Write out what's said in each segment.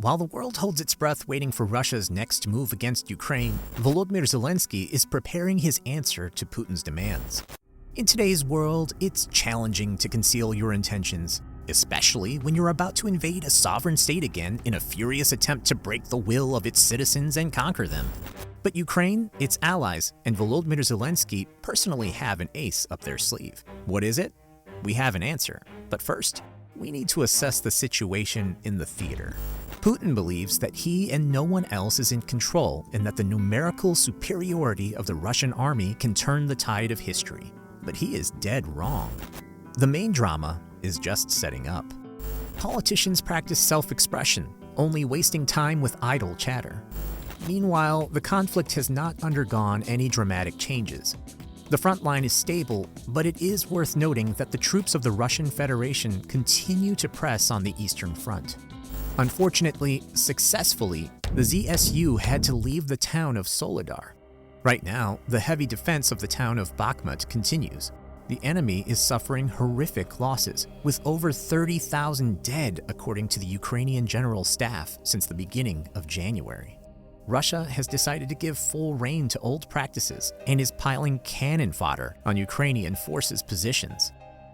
While the world holds its breath waiting for Russia's next move against Ukraine, Volodymyr Zelenskyy is preparing his answer to Putin's demands. In today's world, it's challenging to conceal your intentions, especially when you're about to invade a sovereign state again in a furious attempt to break the will of its citizens and conquer them. But Ukraine, its allies, and Volodymyr Zelenskyy personally have an ace up their sleeve. What is it? We have an answer, but first, we need to assess the situation in the theater. Putin believes that he and no one else is in control and that the numerical superiority of the Russian army can turn the tide of history. But he is dead wrong. The main drama is just setting up. Politicians practice self-expression, only wasting time with idle chatter. Meanwhile, the conflict has not undergone any dramatic changes. The front line is stable, but it is worth noting that the troops of the Russian Federation continue to press on the Eastern Front. Unfortunately, successfully, the ZSU had to leave the town of Soledar. Right now, the heavy defense of the town of Bakhmut continues. The enemy is suffering horrific losses, with over 30,000 dead according to the Ukrainian General Staff since the beginning of January. Russia has decided to give full rein to old practices and is piling cannon fodder on Ukrainian forces' positions.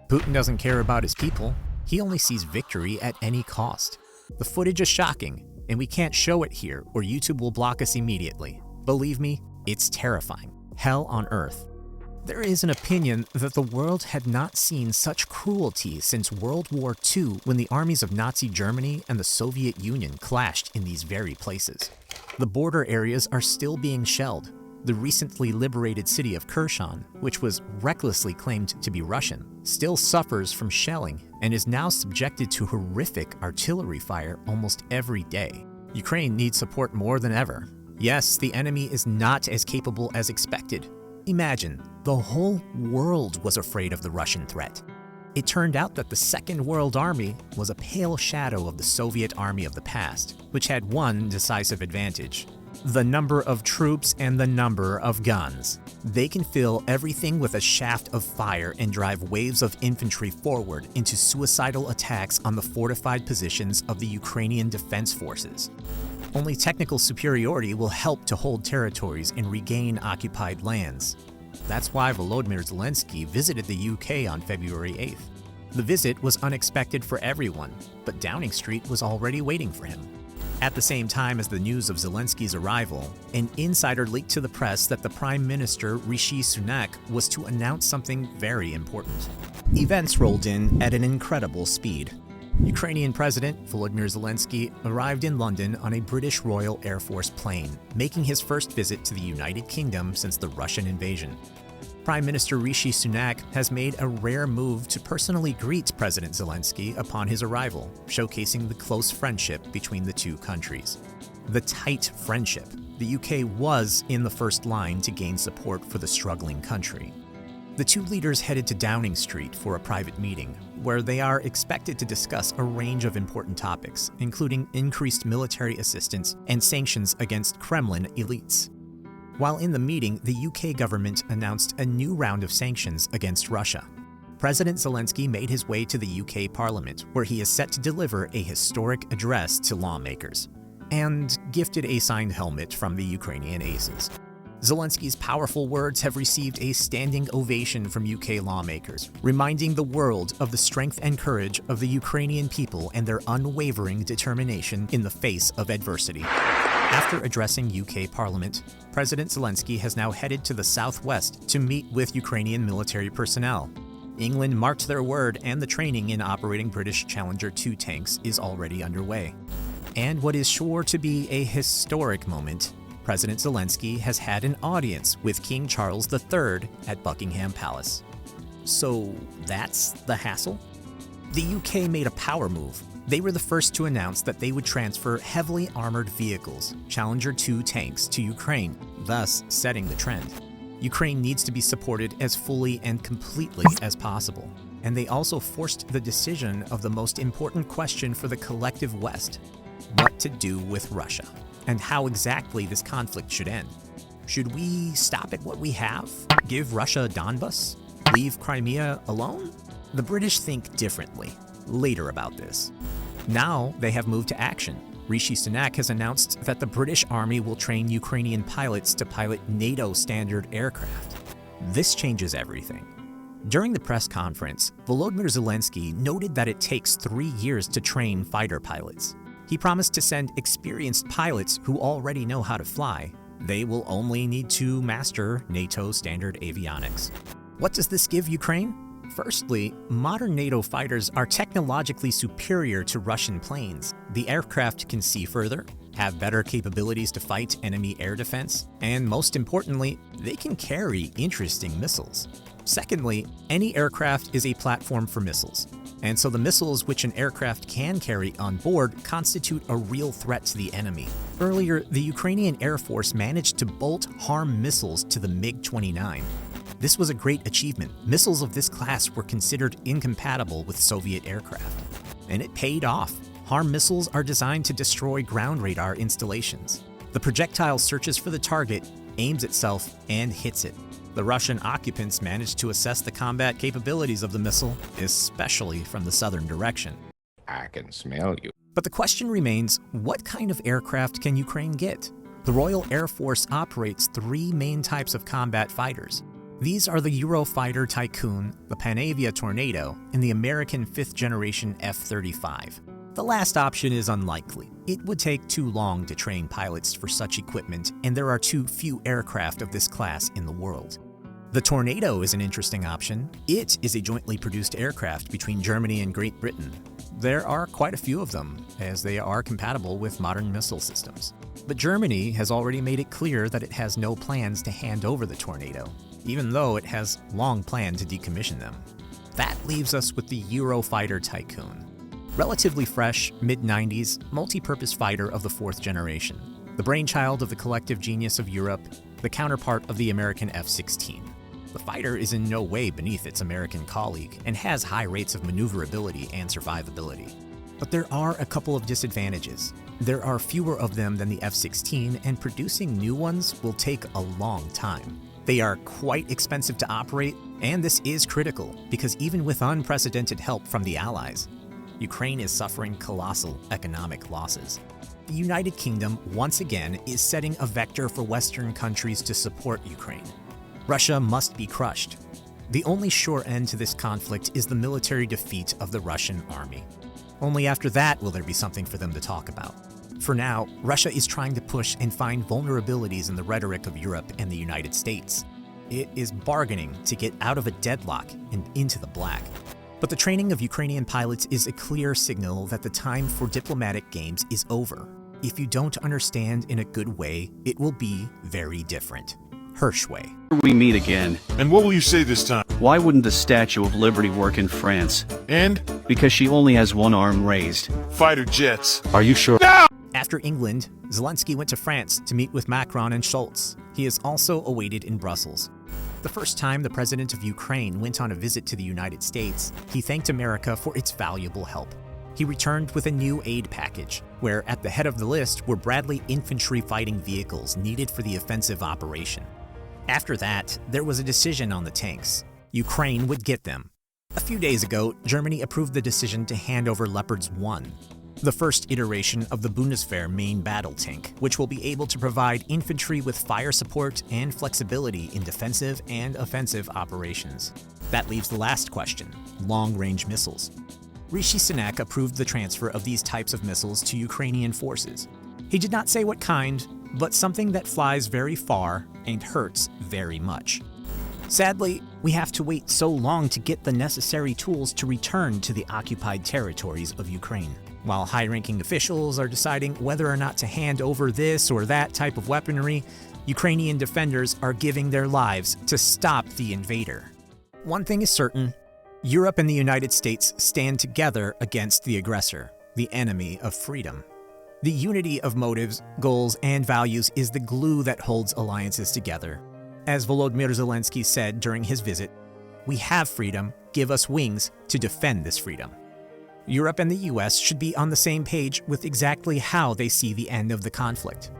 Putin doesn't care about his people. He only sees victory at any cost. The footage is shocking, and we can't show it here or YouTube will block us immediately. Believe me, it's terrifying. Hell on earth. There is an opinion that the world had not seen such cruelty since World War II, when the armies of Nazi Germany and the Soviet Union clashed in these very places. The border areas are still being shelled. The recently liberated city of Kherson, which was recklessly claimed to be Russian, still suffers from shelling and is now subjected to horrific artillery fire almost every day. Ukraine needs support more than ever. Yes, the enemy is not as capable as expected. Imagine, the whole world was afraid of the Russian threat. It turned out that the Second World Army was a pale shadow of the Soviet army of the past, which had one decisive advantage: the number of troops and the number of guns. They can fill everything with a shaft of fire and drive waves of infantry forward into suicidal attacks on the fortified positions of the Ukrainian defense forces. Only technical superiority will help to hold territories and regain occupied lands. That's why Volodymyr Zelenskyy visited the UK on February 8th. The visit was unexpected for everyone, but Downing Street was already waiting for him. At the same time as the news of Zelenskyy's arrival, an insider leaked to the press that the Prime Minister Rishi Sunak was to announce something very important. Events rolled in at an incredible speed. Ukrainian President Vladimir Zelenskyy arrived in London on a British Royal Air Force plane, making his first visit to the United Kingdom since the Russian invasion. Prime Minister Rishi Sunak has made a rare move to personally greet President Zelenskyy upon his arrival, showcasing the close friendship between the two countries. The tight friendship. The UK was in the first line to gain support for the struggling country. The two leaders headed to Downing Street for a private meeting, where they are expected to discuss a range of important topics, including increased military assistance and sanctions against Kremlin elites. While in the meeting, the UK government announced a new round of sanctions against Russia. President Zelenskyy made his way to the UK Parliament, where he is set to deliver a historic address to lawmakers, and gifted a signed helmet from the Ukrainian aces. Zelenskyy's powerful words have received a standing ovation from UK lawmakers, reminding the world of the strength and courage of the Ukrainian people and their unwavering determination in the face of adversity. After addressing UK Parliament, President Zelenskyy has now headed to the southwest to meet with Ukrainian military personnel. England marked their word, and the training in operating British Challenger 2 tanks is already underway. And what is sure to be a historic moment, President Zelenskyy has had an audience with King Charles III at Buckingham Palace. So that's the hassle? The UK made a power move. They were the first to announce that they would transfer heavily armored vehicles, Challenger 2 tanks, to Ukraine, thus setting the trend. Ukraine needs to be supported as fully and completely as possible. And they also forced the decision of the most important question for the collective West: what to do with Russia, and how exactly this conflict should end. Should we stop at what we have? Give Russia Donbas? Leave Crimea alone? The British think differently. Later about this. Now they have moved to action. Rishi Sunak has announced that the British Army will train Ukrainian pilots to pilot NATO standard aircraft. This changes everything. During the press conference, Volodymyr Zelenskyy noted that it takes 3 years to train fighter pilots. He promised to send experienced pilots who already know how to fly. They will only need to master NATO standard avionics. What does this give Ukraine? Firstly, modern NATO fighters are technologically superior to Russian planes. The aircraft can see further, have better capabilities to fight enemy air defense, and most importantly, they can carry interesting missiles. Secondly, any aircraft is a platform for missiles, and so the missiles which an aircraft can carry on board constitute a real threat to the enemy. Earlier, the Ukrainian Air Force managed to bolt-harm missiles to the MiG-29. This was a great achievement. Missiles of this class were considered incompatible with Soviet aircraft. And it paid off. HARM missiles are designed to destroy ground radar installations. The projectile searches for the target, aims itself, and hits it. The Russian occupants managed to assess the combat capabilities of the missile, especially from the southern direction. I can smell you. But the question remains, what kind of aircraft can Ukraine get? The Royal Air Force operates 3 main types of combat fighters. These are the Eurofighter Tycoon, the Panavia Tornado, and the American 5th generation F-35. The last option is unlikely. It would take too long to train pilots for such equipment, and there are too few aircraft of this class in the world. The Tornado is an interesting option. It is a jointly produced aircraft between Germany and Great Britain. There are quite a few of them, as they are compatible with modern missile systems. But Germany has already made it clear that it has no plans to hand over the Tornado, even though it has long planned to decommission them. That leaves us with the Eurofighter Tycoon. Relatively fresh, mid-90s, multi-purpose fighter of the 4th generation. The brainchild of the collective genius of Europe, the counterpart of the American F-16. The fighter is in no way beneath its American colleague and has high rates of maneuverability and survivability. But there are a couple of disadvantages. There are fewer of them than the F-16, and producing new ones will take a long time. They are quite expensive to operate, and this is critical because even with unprecedented help from the Allies, Ukraine is suffering colossal economic losses. The United Kingdom, once again, is setting a vector for Western countries to support Ukraine. Russia must be crushed. The only sure end to this conflict is the military defeat of the Russian army. Only after that will there be something for them to talk about. For now, Russia is trying to push and find vulnerabilities in the rhetoric of Europe and the United States. It is bargaining to get out of a deadlock and into the black. But the training of Ukrainian pilots is a clear signal that the time for diplomatic games is over. If you don't understand in a good way, it will be very different. Hirschway. We meet again. And what will you say this time? Why wouldn't the Statue of Liberty work in France? And? Because she only has one arm raised. Fighter jets. Are you sure? No! After England, Zelenskyy went to France to meet with Macron and Scholz. He is also awaited in Brussels. The first time the president of Ukraine went on a visit to the United States, he thanked America for its valuable help. He returned with a new aid package, where at the head of the list were Bradley infantry fighting vehicles needed for the offensive operation. After that, there was a decision on the tanks. Ukraine would get them. A few days ago, Germany approved the decision to hand over Leopards 1, the first iteration of the Bundeswehr main battle tank, which will be able to provide infantry with fire support and flexibility in defensive and offensive operations. That leaves the last question: long-range missiles. Rishi Sunak approved the transfer of these types of missiles to Ukrainian forces. He did not say what kind, but something that flies very far and hurts very much. Sadly, we have to wait so long to get the necessary tools to return to the occupied territories of Ukraine. While high-ranking officials are deciding whether or not to hand over this or that type of weaponry, Ukrainian defenders are giving their lives to stop the invader. One thing is certain: Europe and the United States stand together against the aggressor, the enemy of freedom. The unity of motives, goals, and values is the glue that holds alliances together. As Volodymyr Zelenskyy said during his visit, "We have freedom, give us wings to defend this freedom." Europe and the US should be on the same page with exactly how they see the end of the conflict,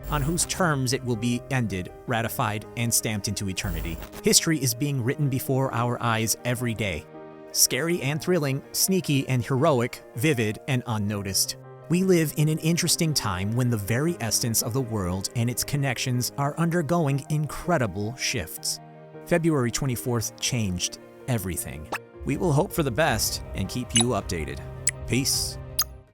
on whose terms it will be ended, ratified, and stamped into eternity. History is being written before our eyes every day. Scary and thrilling, sneaky and heroic, vivid and unnoticed. We live in an interesting time when the very essence of the world and its connections are undergoing incredible shifts. February 24th changed everything. We will hope for the best and keep you updated. Peace.